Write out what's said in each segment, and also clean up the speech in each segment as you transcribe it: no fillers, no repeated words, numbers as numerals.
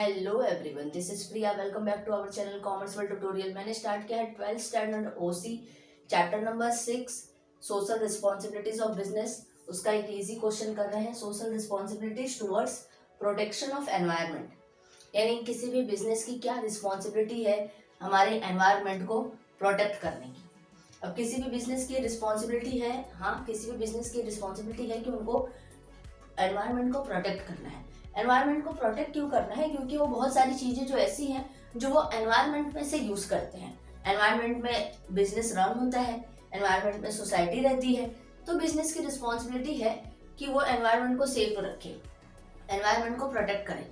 Hello everyone, this is Priya. Welcome back to our channel commerce world tutorial. मैंने start किया है 12th standard OC chapter number 6 social responsibilities of business. उसका एक easy question कर रहे हैं, social responsibilities towards protection of environment. यानी किसी भी बिजनेस की क्या रिस्पॉन्सिबिलिटी है हमारे एनवायरनमेंट को प्रोटेक्ट करने की। अब किसी भी बिजनेस की रिस्पॉन्सिबिलिटी है, हाँ किसी भी बिजनेस की रिस्पॉन्सिबिलिटी है कि उनको एनवायरनमेंट को प्रोटेक्ट करना है। एनवायरनमेंट को प्रोटेक्ट क्यों करना है? क्योंकि वो बहुत सारी चीजें जो ऐसी हैं जो वो एनवायरनमेंट में से यूज करते हैं। एनवायरनमेंट में बिजनेस रन होता है, एनवायरनमेंट में सोसाइटी रहती है, तो बिजनेस की रिस्पॉन्सिबिलिटी है कि वो एनवायरनमेंट को सेफ रखे, एनवायरनमेंट को प्रोटेक्ट करे।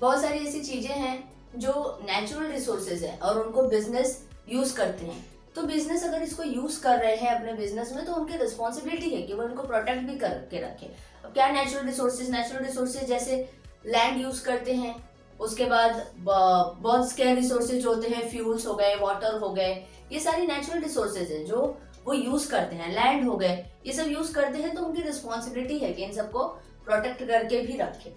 बहुत सारी ऐसी चीजें हैं जो नेचुरल रिसोर्सेज है और उनको बिजनेस यूज करते हैं। तो बिजनेस अगर इसको यूज कर रहे हैं अपने बिजनेस में तो उनकी रिस्पॉन्सिबिलिटी है कि वो इनको प्रोटेक्ट भी करके रखे। अब क्या नेचुरल रिसोर्सेज जैसे लैंड यूज करते हैं, उसके बाद बहुत स्केयर रिसोर्सेज होते हैं, फ्यूल्स हो गए, वाटर हो गए, ये सारी नेचुरल रिसोर्सेज है जो वो यूज करते हैं। लैंड हो गए, ये सब यूज करते हैं, तो उनकी रिस्पॉन्सिबिलिटी है कि इन सबको प्रोटेक्ट करके भी रखे।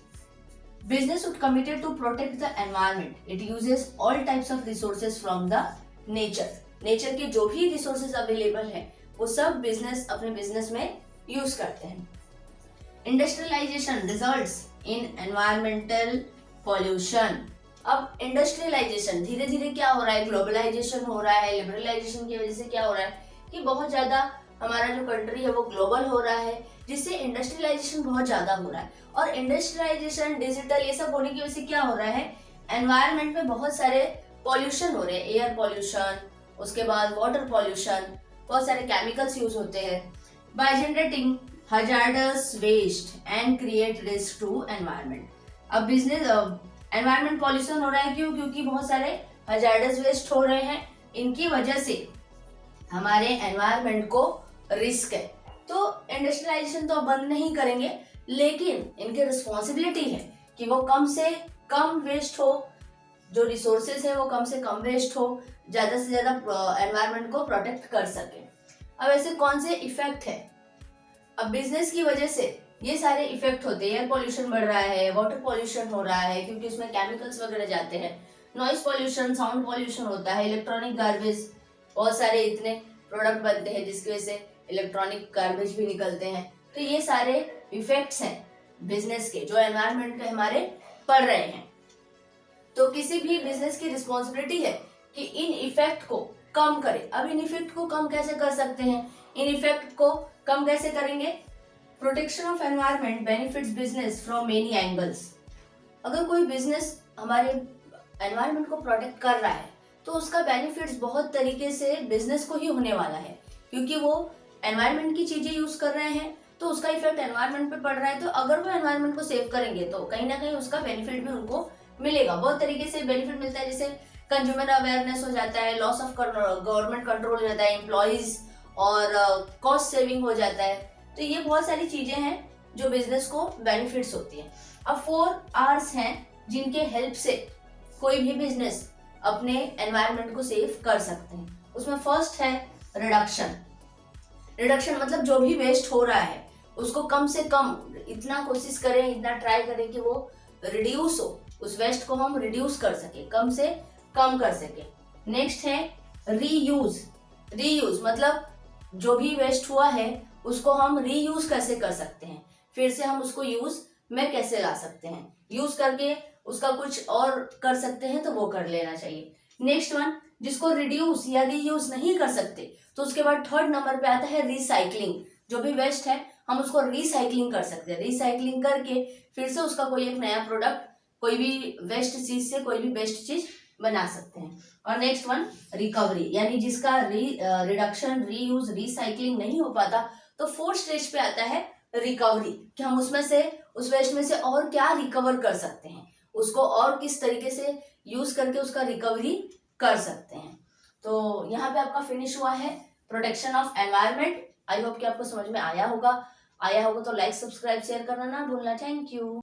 Business would committed to protect the environment. It uses all types of resources from the nature. Nature के जो भी रिसोर्सेज अवेलेबल है वो सब बिजनेस अपने बिजनेस में यूज करते हैं। Industrialisation results in environmental pollution. अब इंडस्ट्रियलाइजेशन धीरे धीरे क्या हो रहा है, ग्लोबलाइजेशन हो रहा है। लिबरलाइजेशन की वजह से क्या हो रहा है कि बहुत ज्यादा हमारा जो कंट्री है वो ग्लोबल हो रहा है, जिससे इंडस्ट्रियलाइजेशन बहुत ज्यादा हो रहा है। और इंडस्ट्रियलाइजेशन, डिजिटल, ये सब होने की वजह से क्या हो रहा है, एनवायरनमेंट में बहुत सारे पॉल्यूशन हो रहे हैं। एयर पॉल्यूशन, उसके बाद वाटर पॉल्यूशन, बहुत सारे केमिकल्स यूज होते हैं। By generating hazardous waste and create risk to environment. अब बिजनेस एनवायरनमेंट पॉल्यूशन हो रहा है क्यों? क्योंकि बहुत सारे हजार्डस वेस्ट हो रहे हैं, इनकी वजह से हमारे एनवायरनमेंट को रिस्क है। तो इंडस्ट्रियलाइजेशन तो बंद नहीं करेंगे, लेकिन इनकी रिस्पॉन्सिबिलिटी है कि वो कम से कम वेस्ट हो, जो रिसोर्सेज है वो कम से कम वेस्ट हो, ज्यादा से ज्यादा एनवायरनमेंट को प्रोटेक्ट कर सके। अब ऐसे कौन से इफेक्ट है? अब बिजनेस की वजह से ये सारे इफेक्ट होते हैं। एयर पॉल्यूशन बढ़ रहा है, वाटर पॉल्यूशन हो रहा है क्योंकि उसमें केमिकल्स वगैरह जाते हैं, नॉइज पॉल्यूशन, साउंड पॉल्यूशन होता है, इलेक्ट्रॉनिक गार्बेज, बहुत सारे इतने प्रोडक्ट बनते हैं जिसकी वजह से इलेक्ट्रॉनिक गार्बेज भी निकलते हैं। तो ये सारे इफेक्ट्स हैं बिजनेस के जो एनवायरनमेंट पे हमारे पड़ रहे हैं। तो किसी भी बिजनेस की रिस्पॉन्सिबिलिटी है कि इन इफेक्ट को कम करे। अब इन इफेक्ट को कम कैसे कर सकते हैं? इन इफेक्ट को कम कैसे करेंगे? Protection of environment benefits business from many angles. अगर कोई बिजनेस हमारे एनवायरनमेंट को प्रोटेक्ट कर रहा है तो उसका बेनिफिट्स बहुत तरीके से बिजनेस को ही होने वाला है, क्योंकि वो एनवायरनमेंट की चीजें यूज कर रहे हैं तो उसका इफेक्ट एनवायरनमेंट पे पड़ रहा है। तो अगर वो एनवायरनमेंट को सेव करेंगे तो कहीं ना कहीं उसका बेनिफिट भी उनको मिलेगा। बहुत तरीके से बेनिफिट मिलता है, जैसे कंज्यूमर अवेयरनेस हो जाता है, लॉस ऑफ गवर्नमेंट कंट्रोल हो जाता है, एम्प्लॉइज और कॉस्ट सेविंग हो जाता है। तो ये बहुत सारी चीजें हैं जो बिजनेस को बेनिफिट्स होती है। अब 4 R's हैं जिनके हेल्प से कोई भी बिजनेस अपने एनवायरनमेंट को सेव कर सकते हैं। उसमें फर्स्ट है रिडक्शन। रिडक्शन मतलब जो भी वेस्ट हो रहा है उसको कम से कम, इतना कोशिश करें, इतना ट्राई करें कि वो रिड्यूस हो, उस वेस्ट को हम रिड्यूस कर सके, कम से कम कर सके। नेक्स्ट है रीयूज। रीयूज मतलब जो भी वेस्ट हुआ है उसको हम रीयूज कैसे कर सकते हैं, फिर से हम उसको यूज में कैसे ला सकते हैं, यूज करके उसका कुछ और कर सकते हैं तो वो कर लेना चाहिए। नेक्स्ट वन, जिसको रिड्यूस या रीयूज नहीं कर सकते तो उसके बाद थर्ड नंबर पे आता है रिसाइकलिंग। जो भी वेस्ट है हम उसको रिसाइकलिंग कर सकते हैं। रिसाइकलिंग करके फिर से उसका कोई एक नया प्रोडक्ट, कोई भी वेस्ट चीज से कोई भी बेस्ट चीज बना सकते हैं। और नेक्स्ट वन रिकवरी, यानी जिसका रिडक्शन, रीयूज, रिसाइकलिंग नहीं हो पाता तो फोर्थ स्टेज पे आता है रिकवरी, कि हम उसमें से, उस वेस्ट में से और क्या रिकवर कर सकते हैं, उसको और किस तरीके से यूज करके उसका रिकवरी कर सकते हैं। तो यहाँ पे आपका फिनिश हुआ है protection of environment. I hope कि आपको समझ में आया होगा। तो लाइक, सब्सक्राइब, शेयर करना ना भूलना। Thank you.